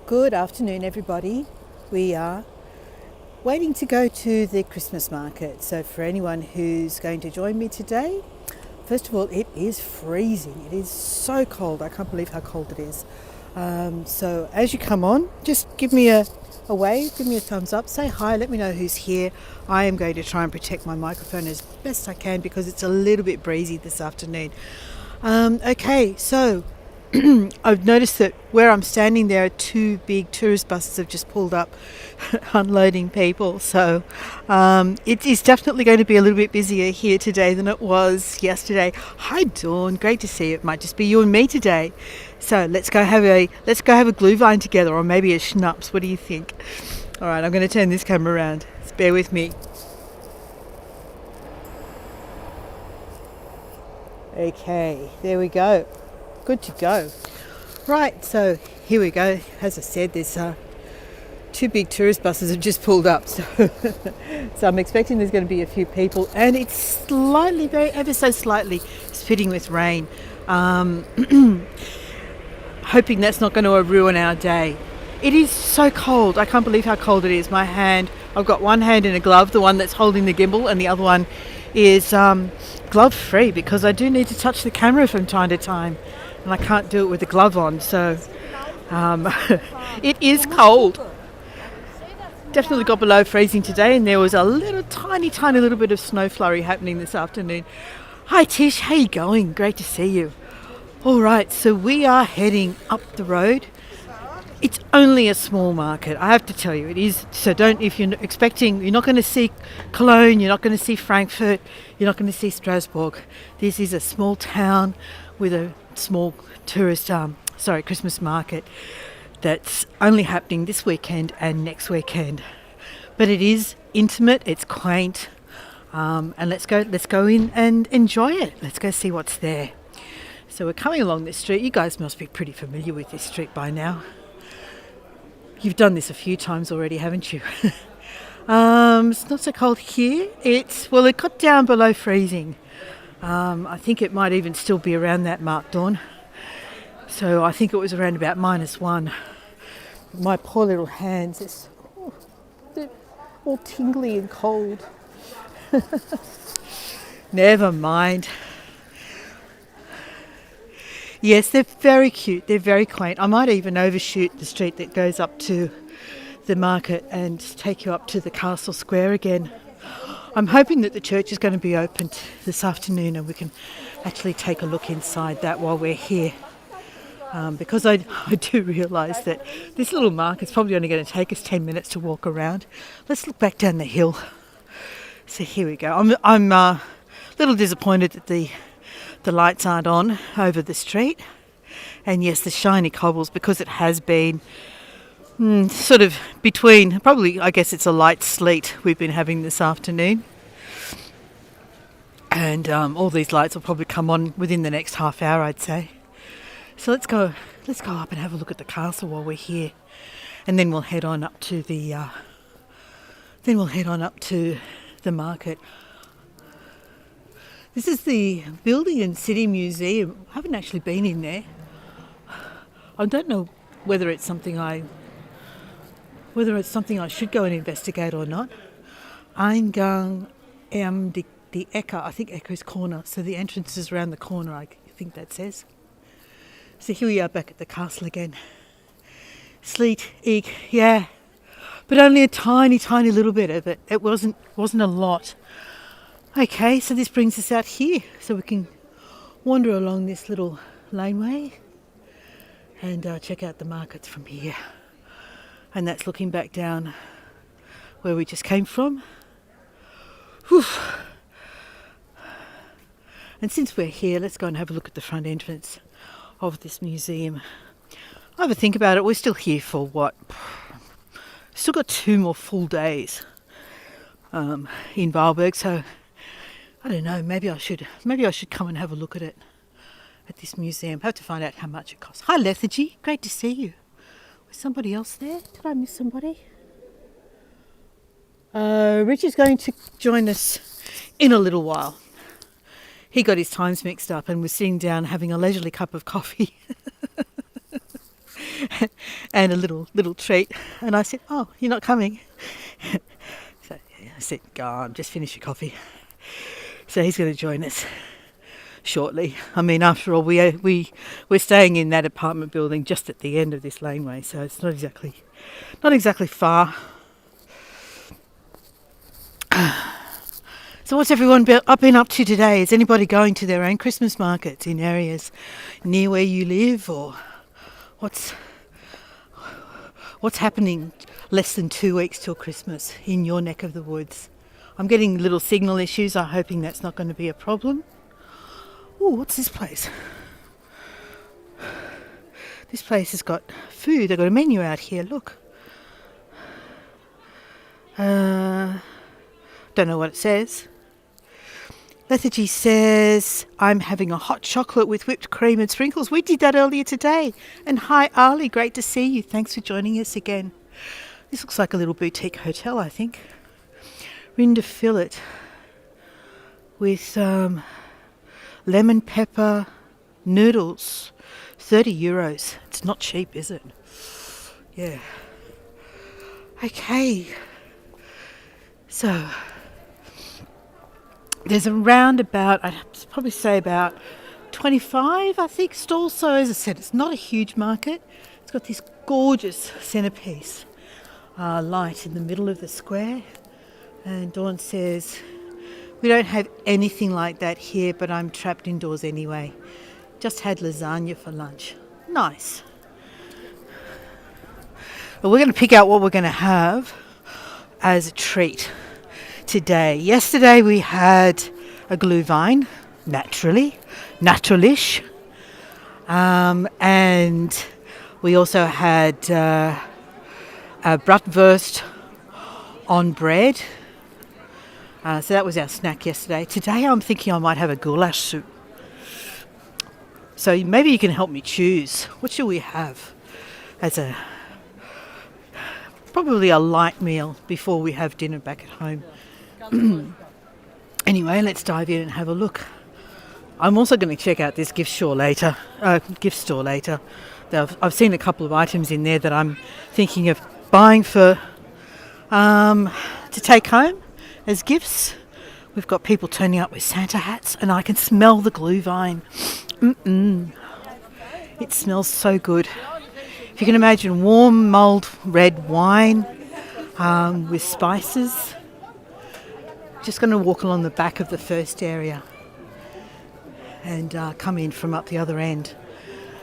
Good afternoon, everybody. We are waiting to go to the Christmas market. So, for anyone who's going to join me today, first of all, it is freezing. It is so cold. I can't believe how cold it is. So, as you come on, just give me a wave, give me a thumbs up, say hi, let me know who's here. I am going to try and protect my microphone as best I can because it's a little bit breezy this afternoon. Okay, so I've noticed that where I'm standing there are two big tourist buses have just pulled up unloading people. So it is definitely going to be a little bit busier here today than it was yesterday. Hi Dawn, great to see you. It might just be you and me today. So let's go have a Glühwein together, or maybe a schnapps. What do you think? All right, I'm going to turn this camera around. Just bear with me. Okay, there we go. Good to go. Right, so here we go. As I said, there's two big tourist buses have just pulled up, so so I'm expecting there's going to be a few people, and it's slightly, ever so slightly, spitting with rain. Hoping that's not going to ruin our day. It is so cold. I can't believe how cold it is. I've got one hand in a glove, the one that's holding the gimbal, and the other one is glove free because I do need to touch the camera from time to time, and I can't do it with the glove on. So it is cold. Definitely got below freezing today, and there was a little tiny little bit of snow flurry happening this afternoon. Hi Tish, how you going? Great to see you. All right, so we are heading up the road. It's only a small market, I have to tell you. It is. So if you're expecting, you're not going to see Cologne, you're not going to see Frankfurt, you're not going to see Strasbourg. This is a small town with a small Christmas market that's only happening this weekend and next weekend. But it is intimate, it's quaint, and let's go in and enjoy it. Let's go see what's there. So we're coming along this street. You guys must be pretty familiar with this street by now. You've done this a few times already, haven't you? It's not so cold here. It got down below freezing. I think it might even still be around that mark, Dawn. So I think it was around about -1. My poor little hands, they're all tingly and cold. Never mind. Yes, they're very cute. They're very quaint. I might even overshoot the street that goes up to the market and take you up to the castle square again. I'm hoping that the church is going to be open this afternoon and we can actually take a look inside that while we're here. Because I do realise that this little market's probably only going to take us 10 minutes to walk around. Let's look back down the hill. So here we go. I'm a little disappointed that the lights aren't on over the street. And yes, the shiny cobbles, because it has been sort of between, probably, I guess it's a light sleet we've been having this afternoon. And all these lights will probably come on within the next half hour, I'd say. So let's go up and have a look at the castle while we're here. And then we'll head on up to the market. This is the Building and City Museum. I haven't actually been in there. I don't know whether it's something I should go and investigate or not. Eingang die Ecke. I think Ecke is corner, so the entrance is around the corner, I think that says. So here we are back at the castle again. Sleet, eek, yeah. But only a tiny little bit of it. It wasn't a lot. Okay, so this brings us out here, so we can wander along this little laneway and check out the markets from here. And that's looking back down where we just came from. Whew. And since we're here, let's go and have a look at the front entrance of this museum. I have a think about it. We're still here for what? Still got 2 more full days in Weilburg, so I don't know, maybe I should come and have a look at this museum. I have to find out how much it costs. Hi Lethargy, great to see you. Was somebody else there? Did I miss somebody? Richie's going to join us in a little while. He got his times mixed up and was sitting down having a leisurely cup of coffee and a little treat. And I said, "Oh, you're not coming?" So I said, "Go on, just finish your coffee." So he's going to join us shortly. I mean, after all, we're staying in that apartment building just at the end of this laneway, so it's not exactly far. So what's everyone been up to today? Is anybody going to their own Christmas markets in areas near where you live, or what's happening less than 2 weeks till Christmas in your neck of the woods? I'm getting little signal issues. I'm hoping that's not going to be a problem. Oh, what's this place? This place has got food. They've got a menu out here. Look. Don't know what it says. Lethargy says, "I'm having a hot chocolate with whipped cream and sprinkles." We did that earlier today. And hi, Ali. Great to see you. Thanks for joining us again. This looks like a little boutique hotel, I think. Rinda fillet with lemon pepper noodles. €30. It's not cheap, is it? Yeah. Okay. So there's around about, I'd probably say about 25, I think, stalls. So as I said, it's not a huge market. It's got this gorgeous centrepiece light in the middle of the square. And Dawn says, "We don't have anything like that here, but I'm trapped indoors anyway. Just had lasagna for lunch." Nice. Well, we're going to pick out what we're going to have as a treat today. Yesterday we had a glühwein, naturalish. And we also had a bratwurst on bread. So that was our snack yesterday. Today I'm thinking I might have a goulash soup. So maybe you can help me choose. What should we have as probably a light meal before we have dinner back at home? Anyway, let's dive in and have a look. I'm also going to check out this gift store later. I've seen a couple of items in there that I'm thinking of buying for to take home as gifts. We've got people turning up with Santa hats, and I can smell the glühwein. It smells so good. If you can imagine warm mulled red wine with spices. Just going to walk along the back of the first area and come in from up the other end.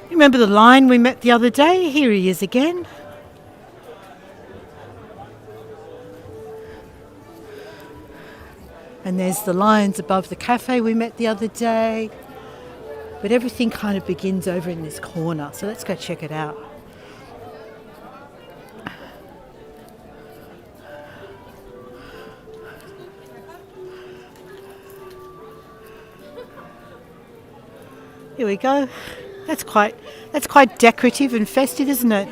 Remember the lion we met the other day? Here he is again. And there's the lions above the cafe we met the other day. But everything kind of begins over in this corner. So let's go check it out. Here we go. That's quite decorative and festive, isn't it?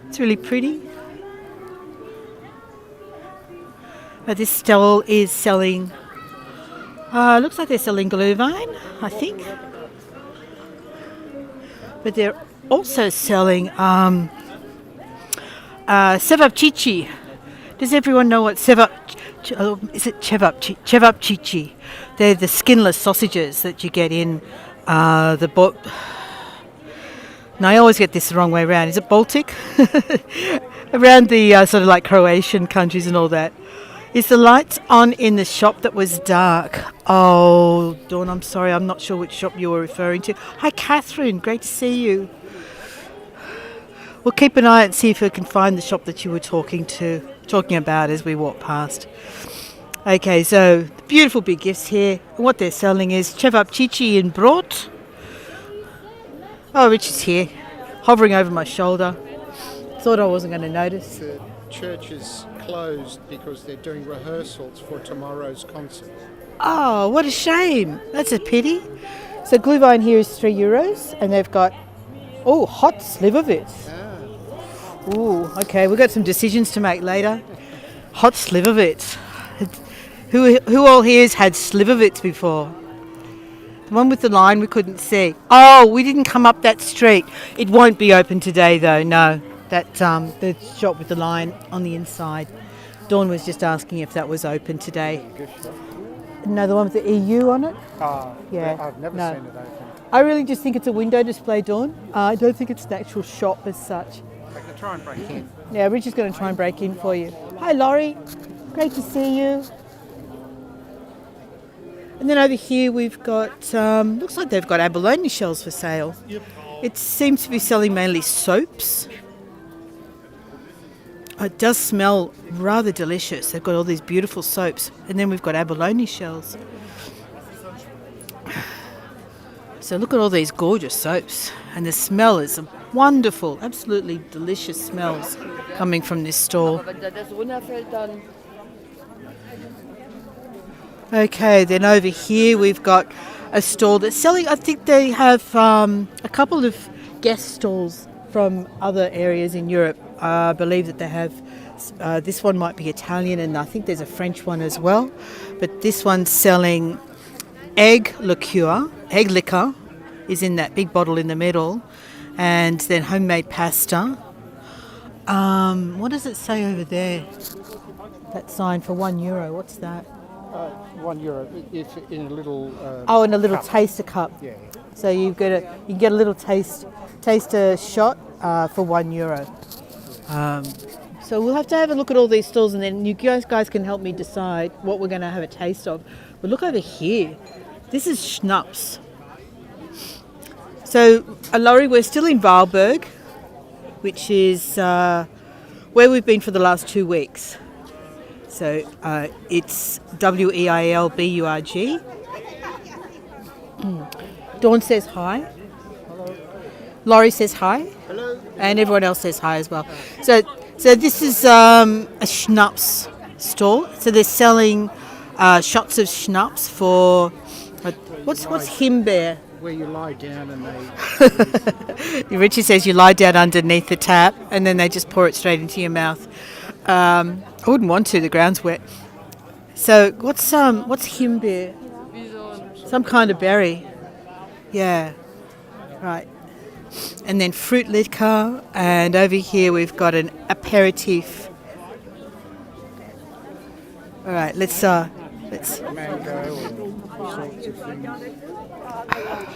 It's really pretty. This stall is selling, looks like they're selling glühwein, I think. But they're also selling cevapcici. Does everyone know what is it cevapcici? They're the skinless sausages that you get in I always get this the wrong way around. Is it Baltic? Around the sort of like Croatian countries and all that. Is the lights on in the shop that was dark? Oh, Dawn, I'm sorry. I'm not sure which shop you were referring to. Hi, Catherine. Great to see you. We'll keep an eye and see if we can find the shop that you were talking about as we walk past. Okay, so beautiful big gifts here. What they're selling is cevapcici in brot. Oh, Richard's here, hovering over my shoulder. Thought I wasn't going to notice. The church is closed because they're doing rehearsals for tomorrow's concert. Oh, what a shame. That's a pity. So glühwein here is €3, and they've got, hot slivovitz. Ooh, okay, we've got some decisions to make later. Hot slivovitz. Who all here has had slivovitz before? The one with the line we couldn't see. Oh, we didn't come up that street. It won't be open today though, no. That the shop with the line on the inside. Dawn was just asking if that was open today. No, the one with the EU on it? Yeah. I've never no. seen it open. I really just think it's a window display, Dawn. I don't think it's an actual shop as such. I can try and break in. Yeah, Richard's going to try and break in for you. Hi, Laurie. Great to see you. And then over here we've got, looks like they've got abalone shells for sale. Yep. It seems to be selling mainly soaps. It does smell rather delicious. They've got all these beautiful soaps. And then we've got abalone shells. So look at all these gorgeous soaps. And the smell is wonderful, absolutely delicious smells coming from this store. Okay, then over here we've got a stall that's selling, I think they have a couple of guest stalls from other areas in Europe. I believe that they have, this one might be Italian and I think there's a French one as well. But this one's selling egg liqueur is in that big bottle in the middle. And then homemade pasta. What does it say over there? That sign for €1. What's that? €1 if in a little. In a little cup. taster cup. Yeah. So you get a little taster shot for €1. So we'll have to have a look at all these stalls, and then you guys can help me decide what we're going to have a taste of. But look over here. This is schnapps. So, Laurie, we're still in Weilburg, which is where we've been for the last 2 weeks. So it's Weilburg. Dawn says hi. Hello. Laurie says hi. Hello. And everyone else says hi as well. So this is a schnapps store. So they're selling shots of schnapps for what's Himbeer. Where you lie down and they. Richie says you lie down underneath the tap and then they just pour it straight into your mouth. I wouldn't want to. The ground's wet. So what's Himbeer? Some kind of berry. Yeah. Right. And then fruit liquor, and over here we've got an aperitif. All right, let's Mango and all sorts of things.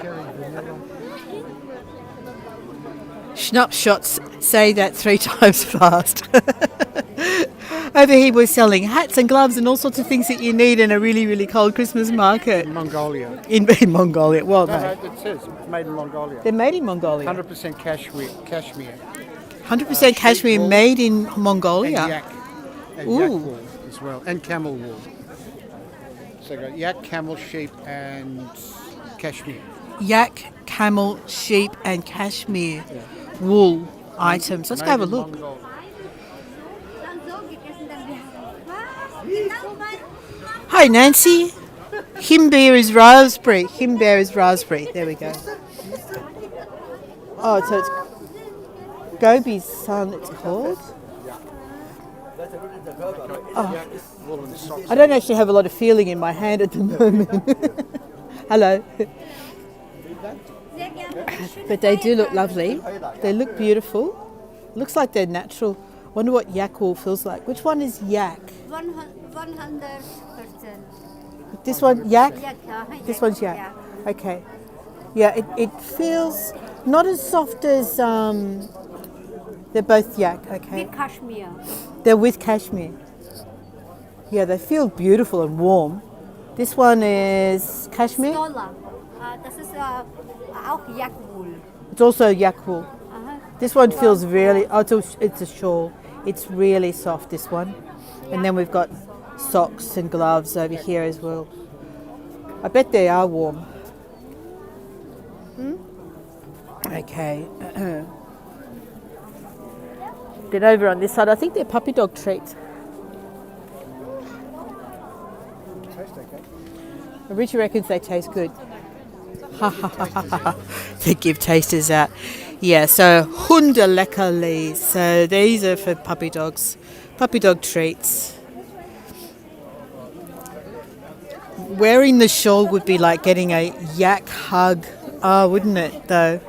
Cherry vanilla. Schnapps shots, say that 3 times fast. Over here we're selling hats and gloves and all sorts of things that you need in a really, really cold Christmas market. In Mongolia. In Mongolia. Well, No, mate. it says it's made in Mongolia. They're made in Mongolia. 100% cashmere. 100% cashmere sheep wool made in And Mongolia. yak. And Ooh. yak wool as well. And camel wool. So you've got yak, camel, sheep and cashmere. Yak, camel, sheep and cashmere wool items. Let's go have a look. Mongolia. Hi, Nancy. Himbeer is raspberry. Himbeer is raspberry. There we go. Oh, so it's Gobi's son, it's called. Woolen socks. I don't actually have a lot of feeling in my hand at the moment. Hello. But they do look lovely. They look beautiful. Looks like they're natural. Wonder what yak wool feels like. Which one is yak? 100%. This one, yak? Yeah, This one's yak. Okay. Yeah, it feels not as soft as, they're both yak, okay. With cashmere. They're with cashmere. Yeah, they feel beautiful and warm. This one is cashmere. Stola. Das ist auch Jagdwool. It's also yak wool. Aha. This one feels really, it's a shawl. It's really soft, this one. And then we've got socks and gloves over here as well. I bet they are warm. Okay. Then over on this side, I think they're puppy dog treats. Taste okay. Richie reckons they taste good. They give tasters out. Yeah, so Hundeleckerlis. So these are for puppy dogs. Puppy dog treats. wearing the shawl would be like getting a yak hug. Oh, wouldn't it, though?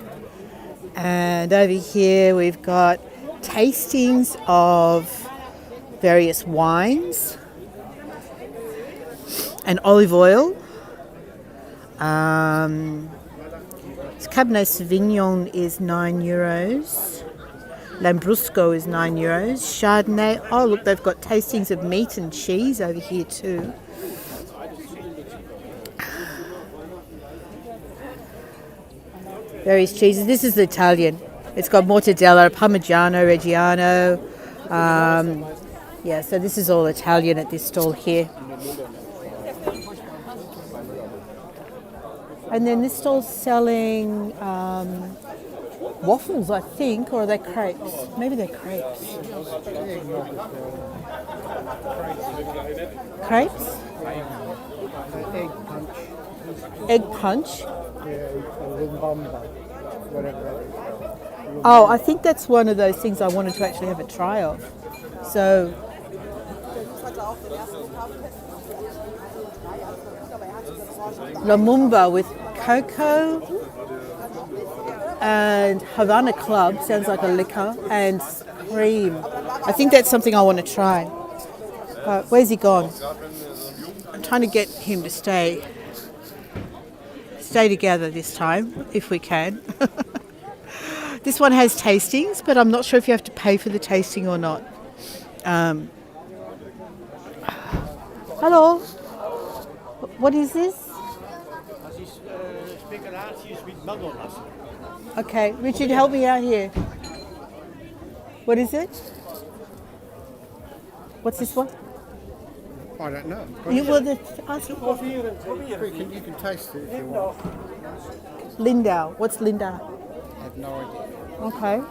And over here we've got tastings of various wines and olive oil. Cabernet Sauvignon is €9. Lambrusco is €9. Chardonnay. Oh, look, they've got tastings of meat and cheese over here too. Various cheeses. This is the Italian. It's got mortadella, Parmigiano, Reggiano. Yeah, so this is all Italian at this stall here. And then this stall's selling waffles, I think, or are they crepes? Maybe they're crepes. Crepes? Egg punch. Egg punch? Whatever that is. Oh, I think that's one of those things I wanted to actually have a try of. So, Lumumba with cocoa and Havana Club, sounds like a liquor, and cream. I think that's something I want to try. Where's he gone? I'm trying to get him to stay together this time, if we can. This one has tastings, but I'm not sure if you have to pay for the tasting or not. Hello. What is this? Dat is speculaties met mandelmas. Okay, Richard, help me out here. What is it? What's this one? I don't know. You will ask You can taste it if you want. Lindau. What's Lindau? I have no idea. Okay.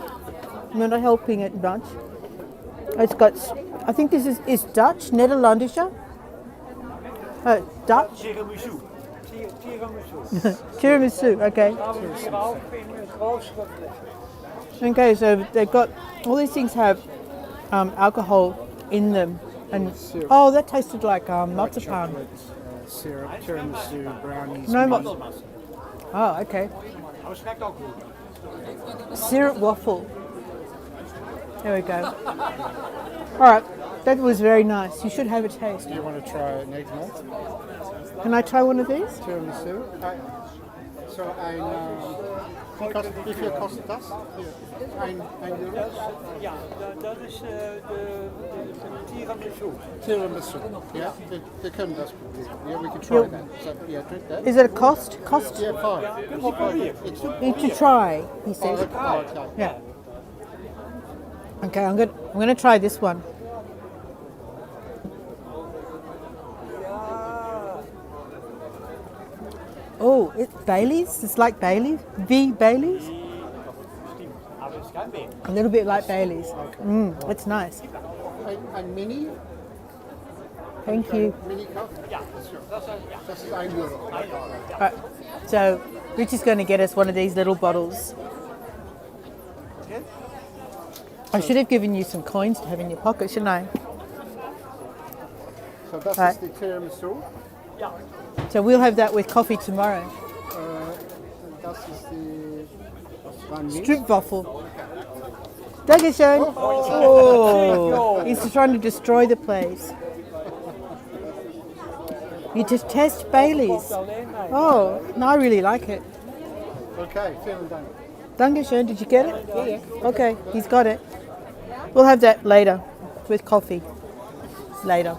You're not helping it much. It's got, I think this is Dutch, Nederlandische. Dutch? Tiramisu. Tiramisu, okay. Okay, so they've got, all these things have alcohol in them. And oh, that tasted like marzipan. Chocolate, syrup, tiramisu, brownies. No, mint. oh, okay. Maar het smaakt ook goed. Syrup waffle. There we go. All right, that was very nice. You should have a taste. Do you want to try an egg malt? Can I try one of these? Tiramisu. Zo hoeveel kost dat? €1. Ja, dat is de tiramisu. Tiramisu. Yeah, they come das proberen. Yeah, we can try that. So, yeah, drink that. Is it a cost? Cost? Yeah, fine. It's Need to try, he says. okay. Yeah. Okay, I'm gonna try this one. Oh, it's Bailey's. It's like Bailey's. Bailey's. A little bit like Bailey's. It's nice. Een mini? Thank you. Mini cup? Ja, dat is €1. Right. So, Rich is going to get us one of these little bottles. I should have given you some coins to have in your pocket, shouldn't I? So dat Right. is de tiramisu. So we'll have that with coffee tomorrow. Dat is de vanille. Stripwaffel. Dankeschön. Oh, he's trying to destroy the place. You just test Bailey's. Oh, no, I really like it. Okay, vielen Dank. Dankeschön. Did you get it? Yeah. Okay, he's got it. We'll have that later with coffee. Later.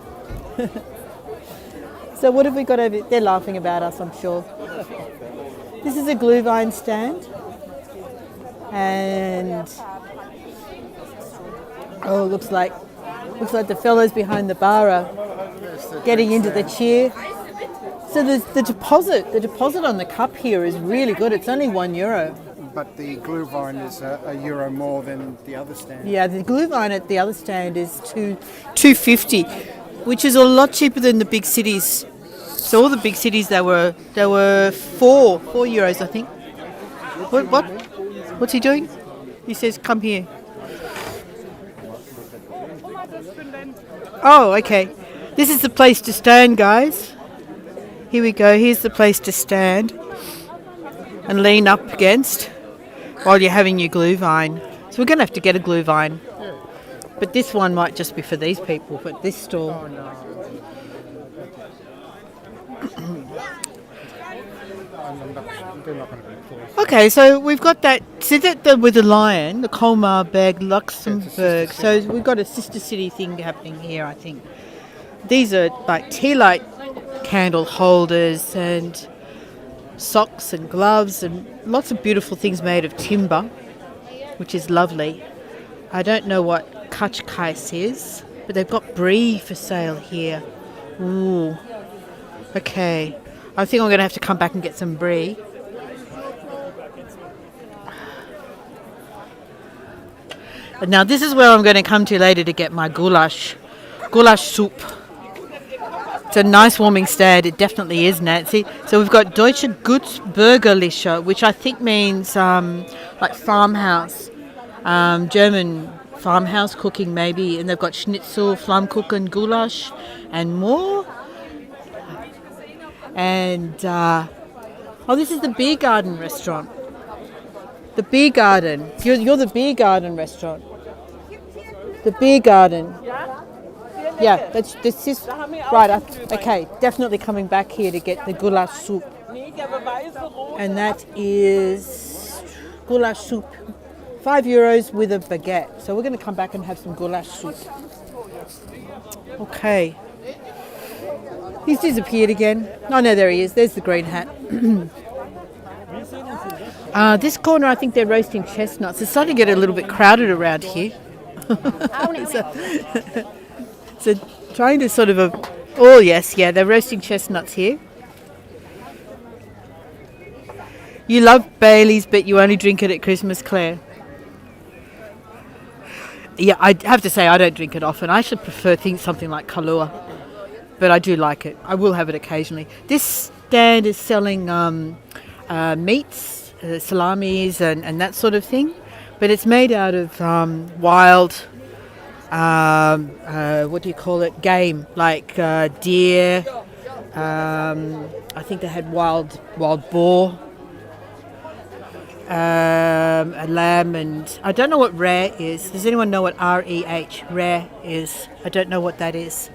So what have we got over? They're laughing about us, I'm sure. This is a Glühwein stand. And oh, looks like the fellows behind the bar are getting into the cheer. So the deposit on the cup here is really good. It's only €1. But the Glühwein is a euro more than the other stand. Yeah, the Glühwein at the other stand is $2.50, which is a lot cheaper than the big cities. So all the big cities they were €4, I think. What's he doing? He says, "Come here." Oh, okay. This is the place to stand, guys. Here we go. Here's the place to stand and lean up against while you're having your glühwein. So we're going to have to get a glühwein. But this one might just be for these people, but this stall. Oh, no. They're not going to be close. Okay, so we've got that. See that with the lion, the Colmar-Berg Luxembourg. So we've got a sister city thing happening here, I think. These are like tea light candle holders and socks and gloves and lots of beautiful things made of timber, which is lovely. I don't know what Kachkais is, but they've got brie for sale here. Ooh. Okay. I think I'm going to have to come back and get some brie. And now this is where I'm going to come to later to get my goulash soup. It's a nice warming stand. It definitely is, Nancy. So we've got Deutsche Gutsbürgerliche, which I think means like farmhouse, German farmhouse cooking maybe. And they've got Schnitzel, Flammkuchen, goulash, and more. And this is the Beer Garden restaurant. The Beer Garden. You're the Beer Garden restaurant. The Beer Garden. Yeah, this is right. Okay, definitely coming back here to get the goulash soup. And that is goulash soup, €5 with a baguette. So we're going to come back and have some goulash soup. Okay. He's disappeared again. Oh no, there he is. There's the green hat. This corner, I think they're roasting chestnuts. It's starting to get a little bit crowded around here. So trying to sort of... oh yes, yeah, they're roasting chestnuts here. You love Baileys, but you only drink it at Christmas, Claire. Yeah, I have to say I don't drink it often. I should prefer something like Kahlua. But I do like it. I will have it occasionally. This stand is selling meats, salamis and that sort of thing. But it's made out of wild, what do you call it, game, like deer. I think they had wild boar, a lamb, and I don't know what rare is. Does anyone know what R-E-H, rare is? I don't know what that is.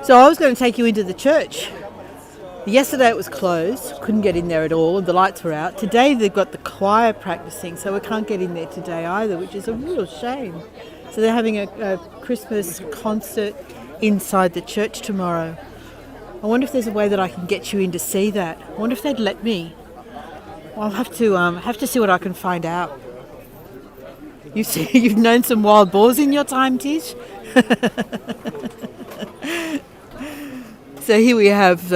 So I was going to take you into the church. Yesterday it was closed, couldn't get in there at all, and the lights were out. Today they've got the choir practicing, so we can't get in there today either, which is a real shame. So they're having a Christmas concert inside the church tomorrow. I wonder if there's a way that I can get you in to see that. I wonder if they'd let me. I'll have to see what I can find out. You've known some wild boars in your time, Tish? So here we have,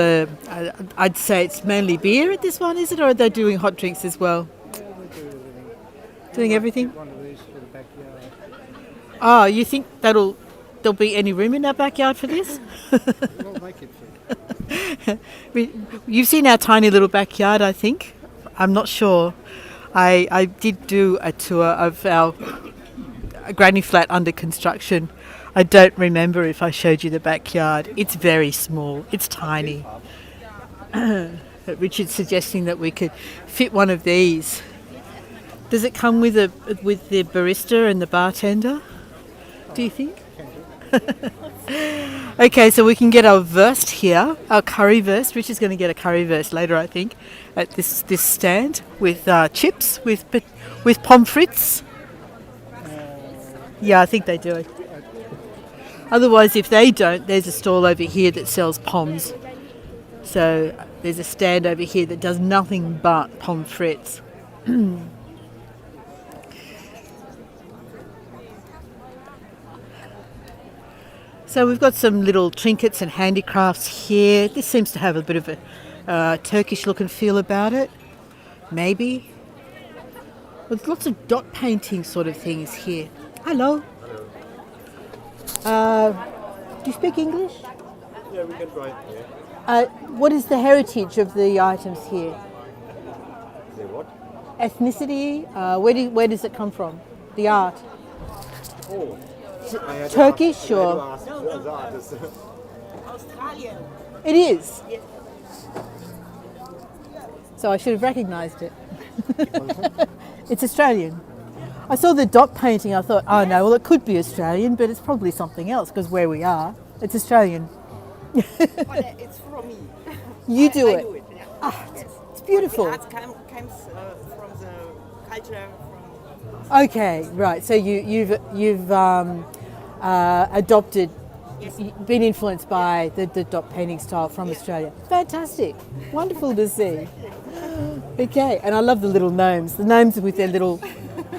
I'd say it's mainly beer at this one, is it? Or are they doing hot drinks as well? Doing everything? One of these for the backyard. Oh, you think there'll be any room in our backyard for this? We'll make it fit. You've seen our tiny little backyard, I think. I'm not sure. I did do a tour of our granny flat under construction. I don't remember if I showed you the backyard. It's very small. It's tiny. But Richard's suggesting that we could fit one of these. Does it come with the barista and the bartender? Do you think? Okay, so we can get our wurst here, our currywurst. Richard's going to get a currywurst later, I think, at this stand with chips, with pommes frites. Yeah, I think they do. Otherwise, if they don't, there's a stall over here that sells pommes. So there's a stand over here that does nothing but pommes frites. So we've got some little trinkets and handicrafts here. This seems to have a bit of a Turkish look and feel about it. Maybe. There's lots of dot painting sort of things here. Hello. Do you speak English? Yeah, we can try. What is the heritage of the items here? Say what? Ethnicity? Where does it come from? The art? Oh, Turkish or? Australian. It is. So I should have recognised it. It's Australian. I saw the dot painting. I thought, oh no, well it could be Australian, but it's probably something else because where we are, it's Australian. But it's from me. You do I it. do it. Yeah. Ah, Yes. it's beautiful. The art comes from the culture. From Okay, right. So you've adopted, been influenced by the dot painting style from Australia. Fantastic, wonderful to see. Okay, and I love the little gnomes. The gnomes with their little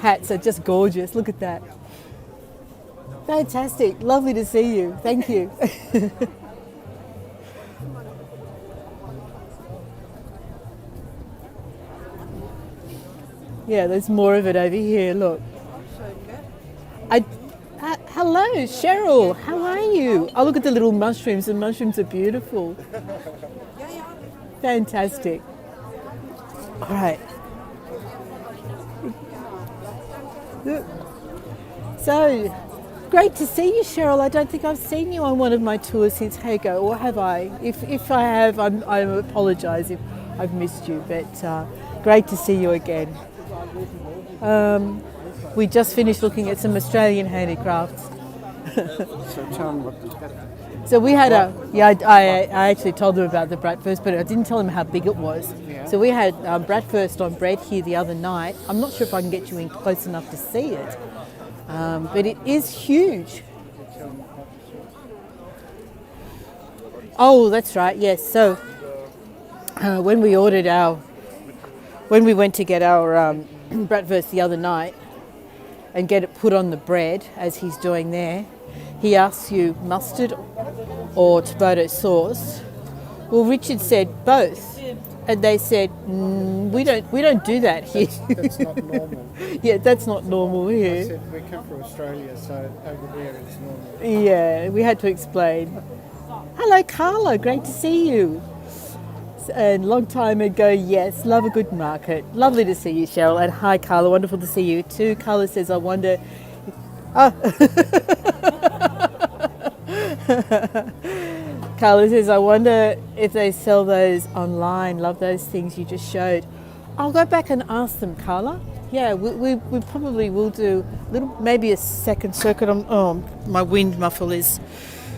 hats are just gorgeous. Look at that. Fantastic, lovely to see you. Thank you. Yeah, there's more of it over here. Look. Hello, Cheryl. How are you? Oh, look at the little mushrooms. The mushrooms are beautiful. Fantastic. All right. So, great to see you, Cheryl. I don't think I've seen you on one of my tours since Hago, or have I? If I have, I apologise if I've missed you, but great to see you again. We just finished looking at some Australian handicrafts. So tell them what So we had I actually told them about the bratwurst, but I didn't tell them how big it was. Yeah. So we had bratwurst on bread here the other night. I'm not sure if I can get you in close enough to see it, but it is huge. Oh, that's right. Yes. So when we went to get our bratwurst the other night and get it put on the bread, as he's doing there, he asks you mustard or tomato sauce. Well, Richard said both, and they said we don't do that here. That's not normal. Yeah, that's not normal I here. said we come from Australia, so over there it's normal. Yeah, we had to explain. Hello, Carla. Great to see you. And long time ago, yes, love a good market. Lovely to see you, Cheryl. And hi, Carla, wonderful to see you too. Carla says, I wonder... Carla says, I wonder if they sell those online. Love those things you just showed. I'll go back and ask them, Carla. Yeah, we probably will do maybe a second circuit. Oh, my wind muffle is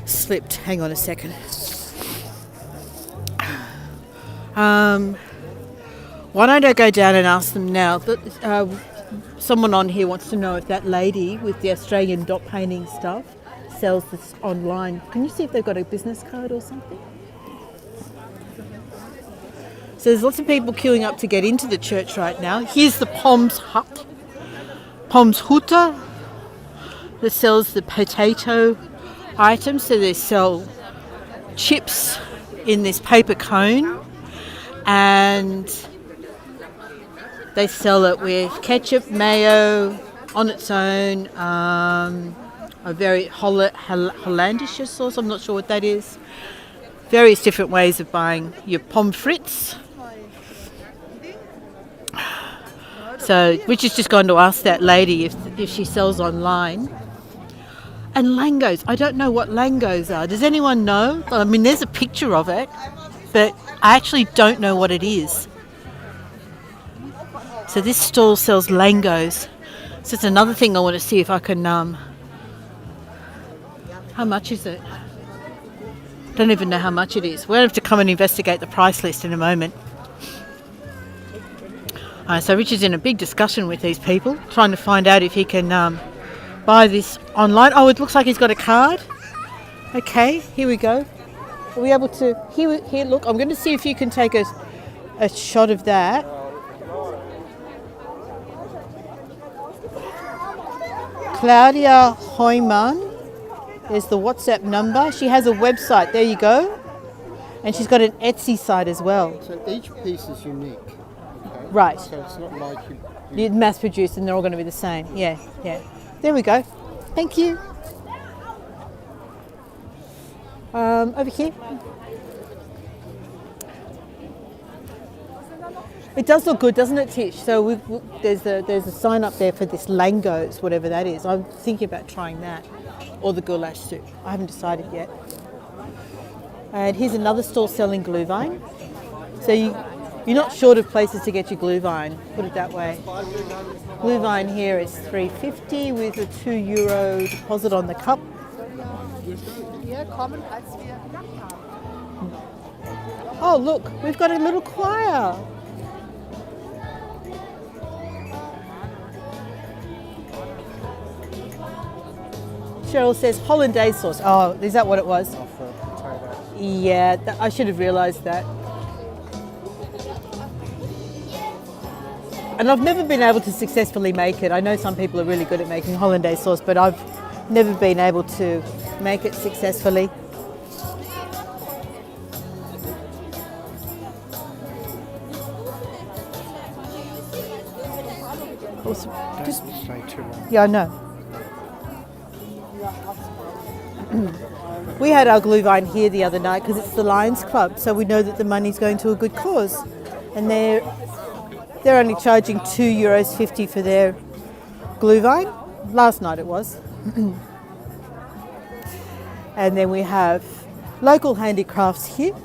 slipped. Hang on a second. Why don't I go down and ask them now? Someone on here wants to know if that lady with the Australian dot painting stuff sells this online. Can you see if they've got a business card or something? So there's lots of people queuing up to get into the church right now. Here's the Pom's Hut, Pom's Huta, that sells the potato items. So they sell chips in this paper cone, and they sell it with ketchup, mayo, on its own, a very Hollandische sauce, I'm not sure what that is. Various different ways of buying your pommes frites. So Richard's just gone to ask that lady if she sells online. And langos, I don't know what langos are. Does anyone know? I mean, there's a picture of it, but I actually don't know what it is. So this stall sells langos. So it's another thing I want to see if I can... how much is it? Don't even know how much it is. We'll have to come and investigate the price list in a moment. So Richard's in a big discussion with these people, trying to find out if he can buy this online. Oh, it looks like he's got a card. Okay, here we go. Are we able to... Here, look, I'm going to see if you can take a shot of that. Claudia Hoyman is the WhatsApp number. She has a website. There you go. And she's got an Etsy site as well. So each piece is unique. Okay? Right. So it's not like You mass produced and they're all going to be the same. Yeah, yeah. There we go. Thank you. Over here. It does look good, doesn't it, Tish? So there's a sign up there for this langos, whatever that is. I'm thinking about trying that, or the goulash soup. I haven't decided yet. And here's another stall selling glühwein. So you're not short of places to get your glühwein, put it that way. Glühwein here is $3.50 with a €2 deposit on the cup. Oh look, we've got a little choir. Cheryl says hollandaise sauce. Oh, is that what it was? Yeah, I should have realised that. And I've never been able to successfully make it. I know some people are really good at making hollandaise sauce, but I've never been able to make it successfully. Also, just, Stay too long. yeah, I know. We had our glühwein here the other night because it's the Lions Club, so we know that the money's going to a good cause. And they're only charging €2.50 for their glühwein. Last night it was. And then we have local handicrafts here.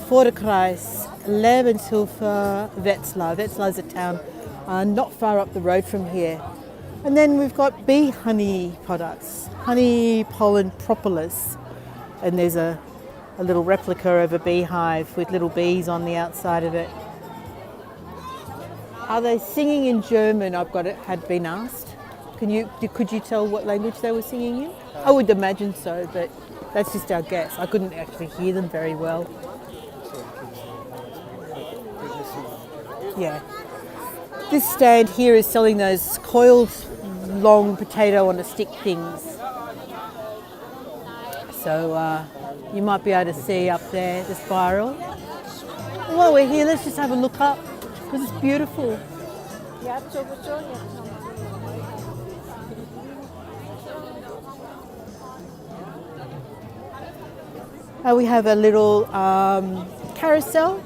Vorderkreis, Lebenshilfe, Wetzlar. Wetzlar is a town not far up the road from here. And then we've got bee honey products, honey pollen propolis. And there's a little replica of a beehive with little bees on the outside of it. Are they singing in German? Had been asked. Could you tell what language they were singing in? I would imagine so, but that's just our guess. I couldn't actually hear them very well. Yeah. This stand here is selling those coiled long potato on a stick things. So you might be able to see up there the spiral. While we're here, let's just have a look up because it's beautiful. We have a little carousel.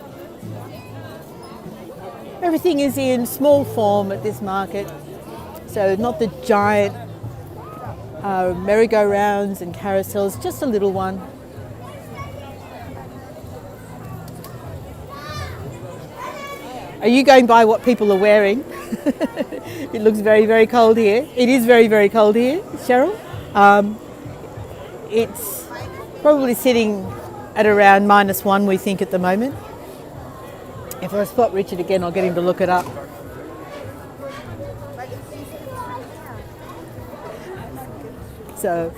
Everything is in small form at this market, so not the giant merry-go-rounds and carousels, just a little one. Are you going by what people are wearing? It looks very, very cold here. It is very, very cold here, Cheryl. It's probably sitting at around -1, we think, at the moment. If I spot Richard again, I'll get him to look it up. So,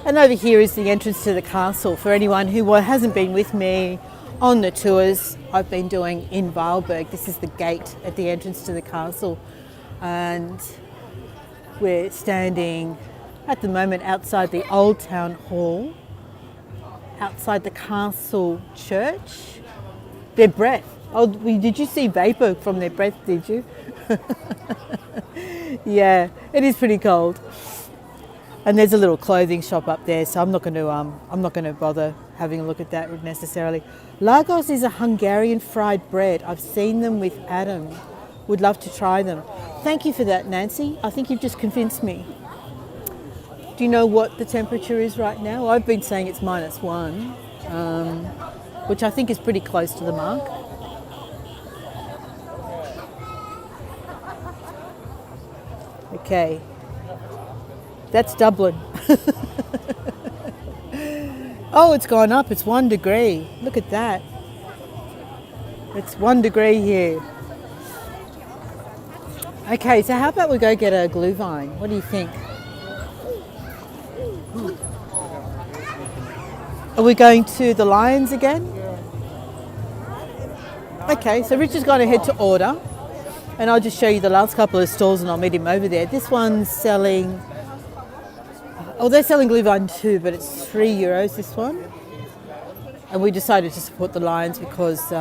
and over here is the entrance to the castle. For anyone who hasn't been with me on the tours I've been doing in Weilberg, this is the gate at the entrance to the castle. And we're standing at the moment outside the Old Town Hall, outside the castle church. Their breath. Oh, did you see vapour from their breath, did you? Yeah, it is pretty cold. And there's a little clothing shop up there, so I'm not going to bother having a look at that necessarily. Lagos is a Hungarian fried bread. I've seen them with Adam. Would love to try them. Thank you for that, Nancy. I think you've just convinced me. Do you know what the temperature is right now? I've been saying it's -1, which I think is pretty close to the mark. Okay, that's Dublin. Oh, it's gone up. It's 1 degree. Look at that. It's 1 degree here. Okay, so how about we go get a glühwein? What do you think? Are we going to the Lions again? Okay, so Richard's gone ahead to order. And I'll just show you the last couple of stalls and I'll meet him over there. This one's selling, they're selling glühwein too, but it's €3, this one. And we decided to support the Lions because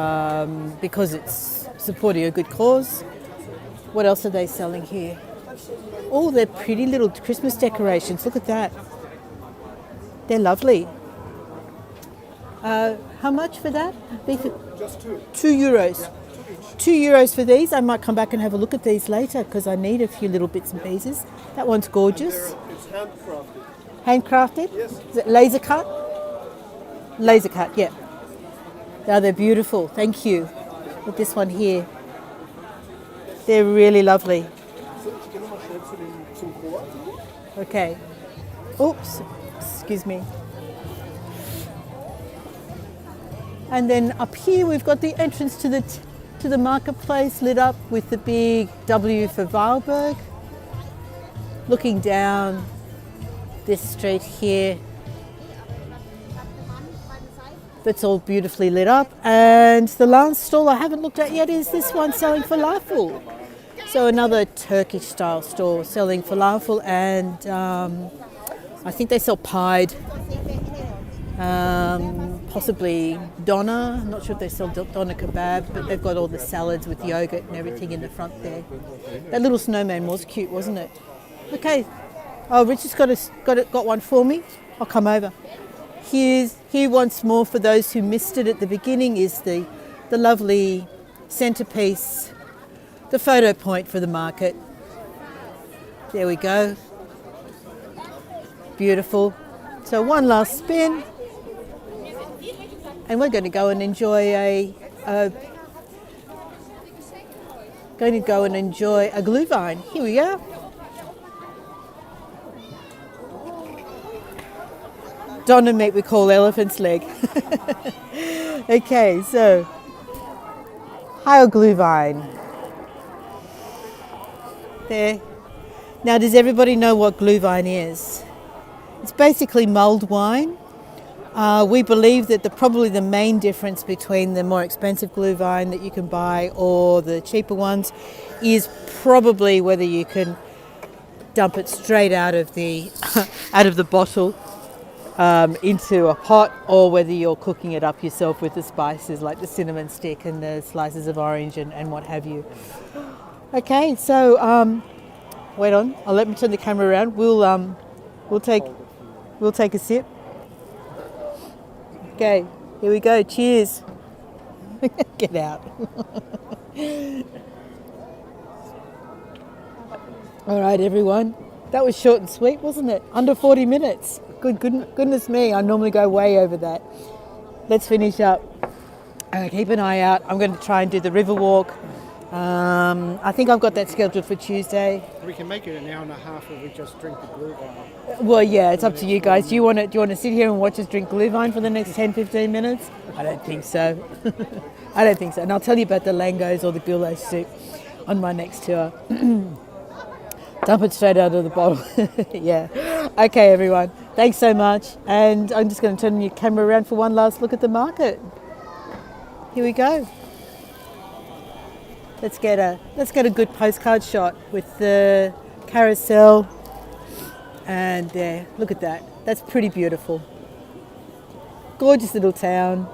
it's supporting a good cause. What else are they selling here? Oh, they're pretty little Christmas decorations. Look at that. They're lovely. How much for that? Just two. €2. €2 for these. I might come back and have a look at these later because I need a few little bits and pieces. That one's gorgeous. It's handcrafted. Handcrafted? Yes. Is it laser cut? Laser cut, yeah. Now they're beautiful. Thank you. With this one here. They're really lovely. Okay. Oops. Excuse me. And then up here we've got the entrance to the marketplace lit up with the big W for Weilberg. Looking down this street here. That's all beautifully lit up. And the last stall I haven't looked at yet is this one selling falafel. So another Turkish style store selling falafel and I think they sell pied, possibly doner. I'm not sure if they sell doner kebab, but they've got all the salads with yogurt and everything in the front there. That little snowman was cute, wasn't it? Okay. Oh, Richard's got one for me. I'll come over. Here once more for those who missed it at the beginning is the lovely centerpiece, the photo point for the market. There we go. Beautiful. So one last spin. And we're going to go and enjoy a Glühwein. Here we go. Doner meat we call elephant's leg. Okay, so Heil Glühwein. There. Now, does everybody know what Glühwein is? It's basically mulled wine. We believe that probably the main difference between the more expensive Glühwein that you can buy or the cheaper ones is probably whether you can dump it straight out of the bottle into a pot, or whether you're cooking it up yourself with the spices like the cinnamon stick and the slices of orange and what have you. Okay, so wait on. I'll let me turn the camera around. We'll take a sip. Okay, here we go. Cheers. Get out. All right, everyone. That was short and sweet, wasn't it? Under 40 minutes. Goodness me, I normally go way over that. Let's finish up. Keep an eye out. I'm going to try and do the river walk. I think I've got that scheduled for Tuesday. We can make it an hour and a half if we just drink the Glühwein. Well, yeah, it's up to you guys. Do you want to sit here and watch us drink Glühwein for the next 10-15 minutes? I don't think so. I don't think so. And I'll tell you about the langos or the goulash soup on my next tour. Dump it straight out of the bottle. Yeah. Okay, everyone. Thanks so much. And I'm just going to turn your camera around for one last look at the market. Here we go. Let's get a good postcard shot with the carousel. And there, look at that. That's pretty beautiful. Gorgeous little town.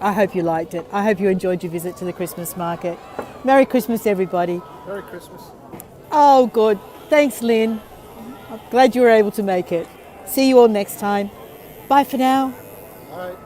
I hope you liked it. I hope you enjoyed your visit to the Christmas market. Merry Christmas, everybody. Merry Christmas. Oh, good. Thanks, Lynn. I'm glad you were able to make it. See you all next time. Bye for now. All right.